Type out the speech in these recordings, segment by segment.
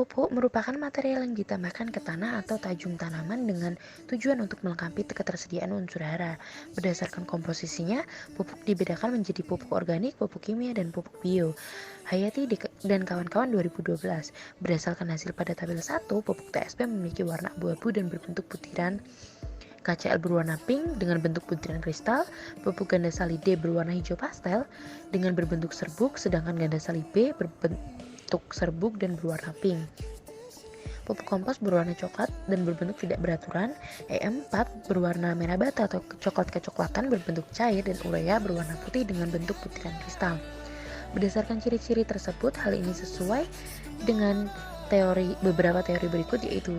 Pupuk merupakan material yang ditambahkan ke tanah atau tajung tanaman dengan tujuan untuk melengkapi ketersediaan unsur hara. Berdasarkan komposisinya, pupuk dibedakan menjadi pupuk organik, pupuk kimia, dan pupuk bio. Hayati dan kawan-kawan 2012. Berdasarkan hasil pada tabel 1, pupuk TSP memiliki warna abu-abu dan berbentuk butiran. KCl berwarna pink dengan bentuk butiran kristal, pupuk ganda sali D berwarna hijau pastel dengan berbentuk serbuk, sedangkan ganda sali B berbentuk serbuk dan berwarna pink. Pupuk kompos berwarna coklat dan berbentuk tidak beraturan, E4 berwarna merah bata atau coklat kecoklatan berbentuk cair, dan urea berwarna putih dengan bentuk butiran kristal. Berdasarkan ciri-ciri tersebut, hal ini sesuai dengan beberapa teori berikut, yaitu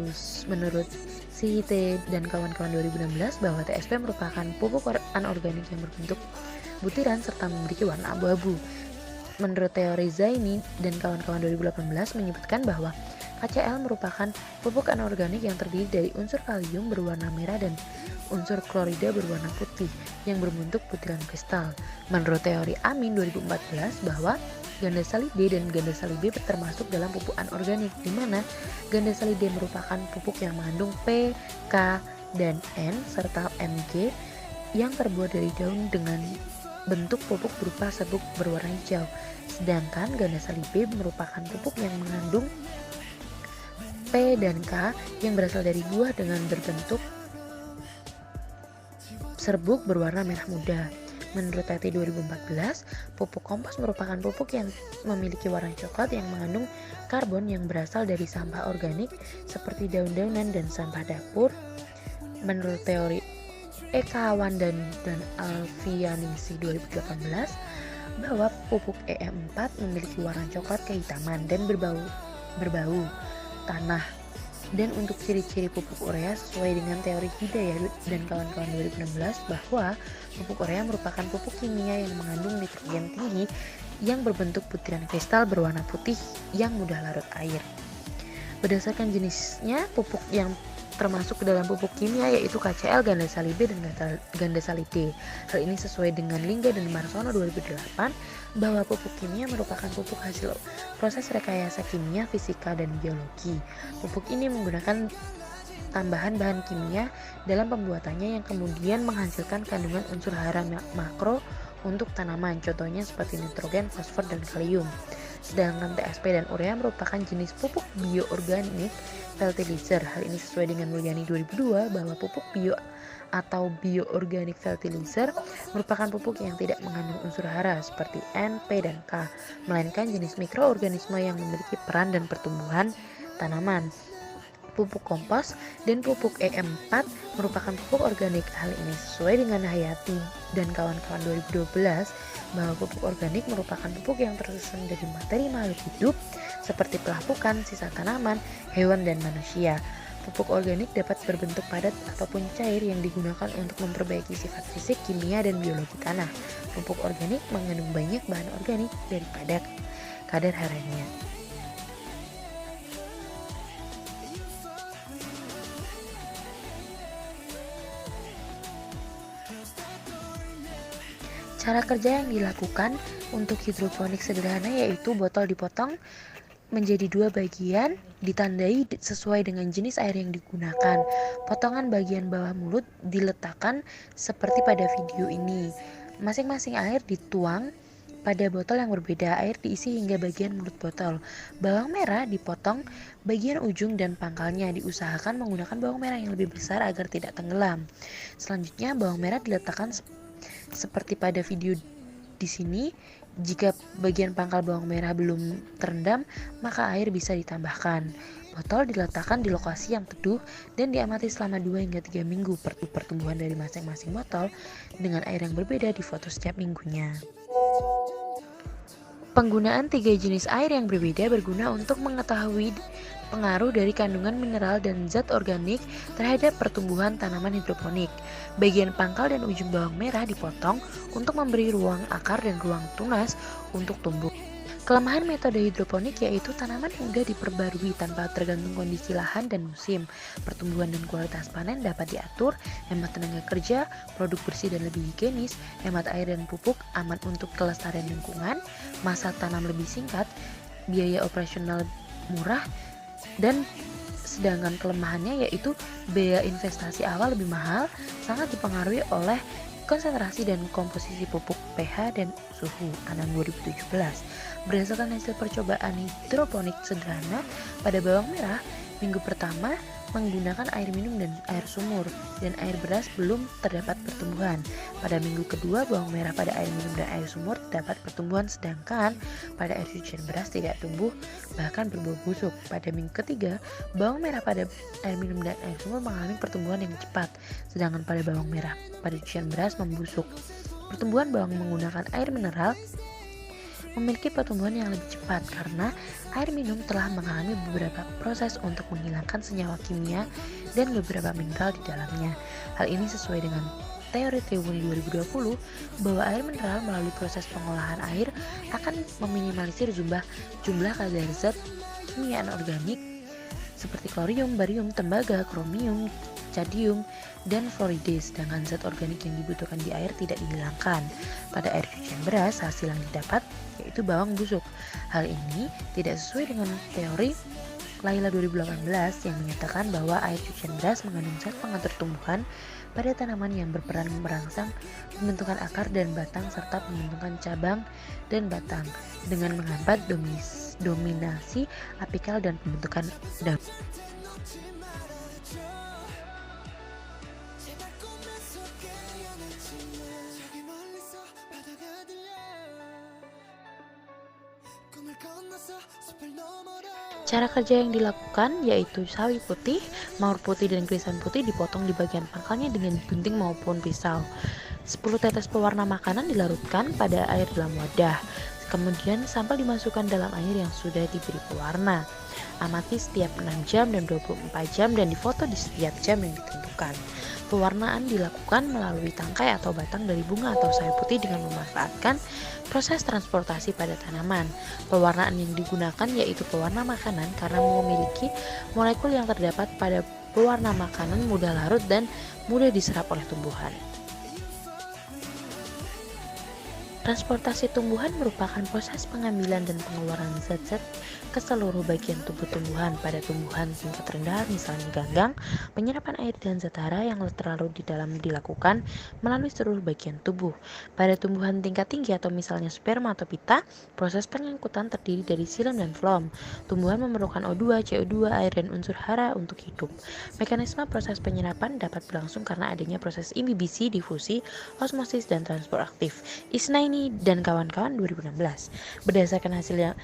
menurut CIT dan kawan-kawan 2016 bahwa TSP merupakan pupuk anorganik yang berbentuk butiran serta memiliki warna abu-abu. Menurut teori Zaini dan kawan-kawan 2018 menyebutkan bahwa KCl merupakan pupuk anorganik yang terdiri dari unsur kalium berwarna merah dan unsur klorida berwarna putih yang berbentuk butiran kristal. Menurut teori Amin 2014 bahwa ganda sali D dan ganda sali B termasuk dalam pupuk anorganik, di mana ganda sali D merupakan pupuk yang mengandung P, K, dan N serta Mg yang terbuat dari daun dengan bentuk pupuk berupa serbuk berwarna hijau. Sedangkan ganda sali B merupakan pupuk yang mengandung P dan K yang berasal dari buah dengan berbentuk serbuk berwarna merah muda. Menurut TT 2014, pupuk kompos merupakan pupuk yang memiliki warna coklat yang mengandung karbon yang berasal dari sampah organik seperti daun-daunan dan sampah dapur. Menurut teori Ekawan dan Alfianisi 2018, bahwa pupuk EM4 memiliki warna coklat kehitaman dan berbau tanah. Dan untuk ciri-ciri pupuk urea sesuai dengan teori Hidayah dan kawan-kawan 2016 bahwa pupuk urea merupakan pupuk kimia yang mengandung nitrogen tinggi yang berbentuk butiran kristal berwarna putih yang mudah larut air. Berdasarkan jenisnya, pupuk yang termasuk ke dalam pupuk kimia yaitu KCl, ganda sali B, dan ganda sali D. Hal ini sesuai dengan Lingga dan Marsono 2008 bahwa pupuk kimia merupakan pupuk hasil proses rekayasa kimia, fisika, dan biologi. Pupuk ini menggunakan tambahan bahan kimia dalam pembuatannya yang kemudian menghasilkan kandungan unsur hara makro untuk tanaman, contohnya seperti nitrogen, fosfor, dan kalium. Sedangkan TSP dan urea merupakan jenis pupuk bioorganik fertilizer. Hal ini sesuai dengan Mulyani 2002 bahwa pupuk bio atau bioorganik fertilizer merupakan pupuk yang tidak mengandung unsur hara seperti N, P, dan K, melainkan jenis mikroorganisme yang memiliki peran dan pertumbuhan tanaman. Pupuk kompos dan pupuk EM4 merupakan pupuk organik. Hal ini sesuai dengan Hayati dan kawan-kawan 2012 bahwa pupuk organik merupakan pupuk yang tersusun dari materi makhluk hidup seperti pelapukan, sisa tanaman, hewan, dan manusia. Pupuk organik dapat berbentuk padat ataupun cair yang digunakan untuk memperbaiki sifat fisik, kimia, dan biologi tanah. Pupuk organik mengandung banyak bahan organik daripada kadar haranya. Cara kerja yang dilakukan untuk hidroponik sederhana yaitu botol dipotong menjadi 2 bagian, ditandai sesuai dengan jenis air yang digunakan. Potongan bagian bawah mulut diletakkan seperti pada video ini. Masing-masing air dituang pada botol yang berbeda. Air diisi hingga bagian mulut botol. Bawang merah dipotong bagian ujung dan pangkalnya. Diusahakan menggunakan bawang merah yang lebih besar agar tidak tenggelam. Selanjutnya bawang merah diletakkan seperti pada video di sini. Jika bagian pangkal bawang merah belum terendam, maka air bisa ditambahkan. Botol diletakkan di lokasi yang teduh dan diamati selama 2 hingga 3 minggu. Pertumbuhan dari masing-masing botol dengan air yang berbeda difoto setiap minggunya. Penggunaan 3 jenis air yang berbeda berguna untuk mengetahui pengaruh dari kandungan mineral dan zat organik terhadap pertumbuhan tanaman hidroponik. Bagian pangkal dan ujung bawang merah dipotong untuk memberi ruang akar dan ruang tunas untuk tumbuh. Kelemahan metode hidroponik yaitu tanaman mudah diperbarui tanpa tergantung kondisi lahan dan musim. Pertumbuhan dan kualitas panen dapat diatur, hemat tenaga kerja, produk bersih dan lebih higienis, hemat air dan pupuk, aman untuk kelestarian lingkungan, masa tanam lebih singkat, biaya operasional murah, Dan sedangkan kelemahannya yaitu biaya investasi awal lebih mahal, sangat dipengaruhi oleh konsentrasi dan komposisi pupuk, pH, dan suhu tanam 2017. Berdasarkan hasil percobaan hidroponik sederhana pada bawang merah, minggu pertama menggunakan air minum dan air sumur, dan air beras belum terdapat pertumbuhan. Pada minggu kedua, bawang merah pada air minum dan air sumur terdapat pertumbuhan, sedangkan pada air cucian beras tidak tumbuh, bahkan berbau busuk. Pada minggu ketiga, bawang merah pada air minum dan air sumur mengalami pertumbuhan yang cepat, sedangkan pada bawang merah pada cucian beras membusuk. Pertumbuhan bawang menggunakan air mineral memiliki pertumbuhan yang lebih cepat karena air minum telah mengalami beberapa proses untuk menghilangkan senyawa kimia dan beberapa mineral di dalamnya. Hal ini sesuai dengan teori Tribun 2020 bahwa air mineral melalui proses pengolahan air akan meminimalisir jumlah kadar zat kimia anorganik seperti klorium, barium, tembaga, kromium, cadmium, dan fluoride, sedangkan zat organik yang dibutuhkan di air tidak dihilangkan. Pada air cucian beras, hasil yang didapat yaitu bawang busuk. Hal ini tidak sesuai dengan teori Laila 2018 yang menyatakan bahwa air cucian beras mengandung zat pengatur tumbuhan pada tanaman yang berperan merangsang pembentukan akar dan batang serta pembentukan cabang dan batang dengan menghambat dominasi apikal dan pembentukan daun. Cara kerja yang dilakukan yaitu sawi putih, mawar putih, dan krisan putih dipotong di bagian pangkalnya dengan gunting maupun pisau. 10 tetes pewarna makanan dilarutkan pada air dalam wadah. Kemudian sampel dimasukkan dalam air yang sudah diberi pewarna. Amati setiap 6 jam dan 24 jam dan difoto di setiap jam yang ditentukan. Pewarnaan dilakukan melalui tangkai atau batang dari bunga atau sawi putih dengan memanfaatkan proses transportasi pada tanaman. Pewarnaan yang digunakan yaitu pewarna makanan karena memiliki molekul yang terdapat pada pewarna makanan mudah larut dan mudah diserap oleh tumbuhan. Transportasi tumbuhan merupakan proses pengambilan dan pengeluaran zat-zat ke seluruh bagian tubuh tumbuhan. Pada tumbuhan tingkat rendah, misalnya ganggang, penyerapan air dan zat hara yang terlalu di dalam dilakukan melalui seluruh bagian tubuh. Pada tumbuhan tingkat tinggi atau misalnya sperma atau pita, proses pengangkutan terdiri dari xilem dan floem. Tumbuhan memerlukan O2, CO2, air, dan unsur hara untuk hidup. Mekanisme proses penyerapan dapat berlangsung karena adanya proses imbibisi, difusi, osmosis, dan transport aktif. Isnaini dan kawan-kawan 2016. Berdasarkan hasil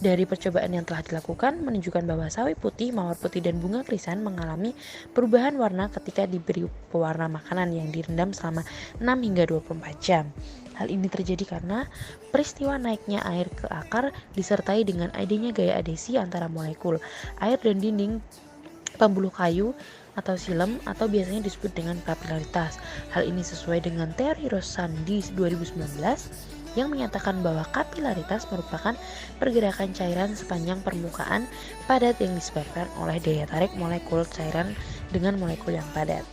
dari percobaan yang telah dilakukan menunjukkan bahwa sawi putih, mawar putih, dan bunga krisan mengalami perubahan warna ketika diberi pewarna makanan yang direndam selama 6 hingga 24 jam. Hal ini terjadi karena peristiwa naiknya air ke akar disertai dengan adanya gaya adhesi antara molekul air dan dinding pembuluh kayu atau xilem atau biasanya disebut dengan kapilaritas. Hal ini sesuai dengan teori Rossandi 2019 yang menyatakan bahwa kapilaritas merupakan pergerakan cairan sepanjang permukaan padat yang disebabkan oleh daya tarik molekul cairan dengan molekul yang padat.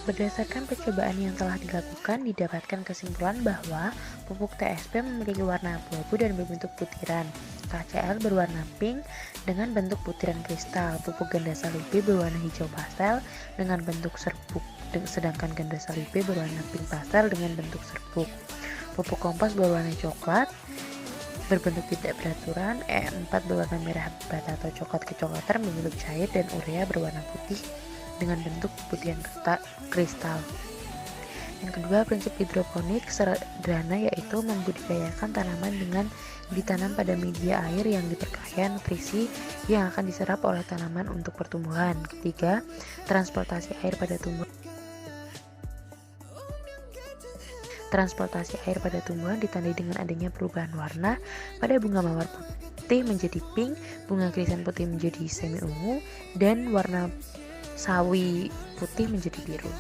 Berdasarkan percobaan yang telah dilakukan, didapatkan kesimpulan bahwa pupuk TSP memiliki warna abu-abu dan berbentuk butiran. KCl berwarna pink dengan bentuk butiran kristal. Pupuk ganda salibe berwarna hijau pastel dengan bentuk serbuk, sedangkan ganda salibe berwarna pink pastel dengan bentuk serbuk. Pupuk kompos berwarna coklat berbentuk tidak beraturan. E4 berwarna merah bata atau coklat kecoklatan berbentuk cair, dan urea berwarna putih dengan bentuk butiran kristal. Yang kedua, prinsip hidroponik sederhana yaitu membudidayakan tanaman dengan ditanam pada media air yang diperkaya nutrisi yang akan diserap oleh tanaman untuk pertumbuhan. Ketiga, transportasi air pada tumbuhan ditandai dengan adanya perubahan warna pada bunga mawar putih menjadi pink, bunga krisan putih menjadi semi ungu, dan warna sawi putih menjadi biru.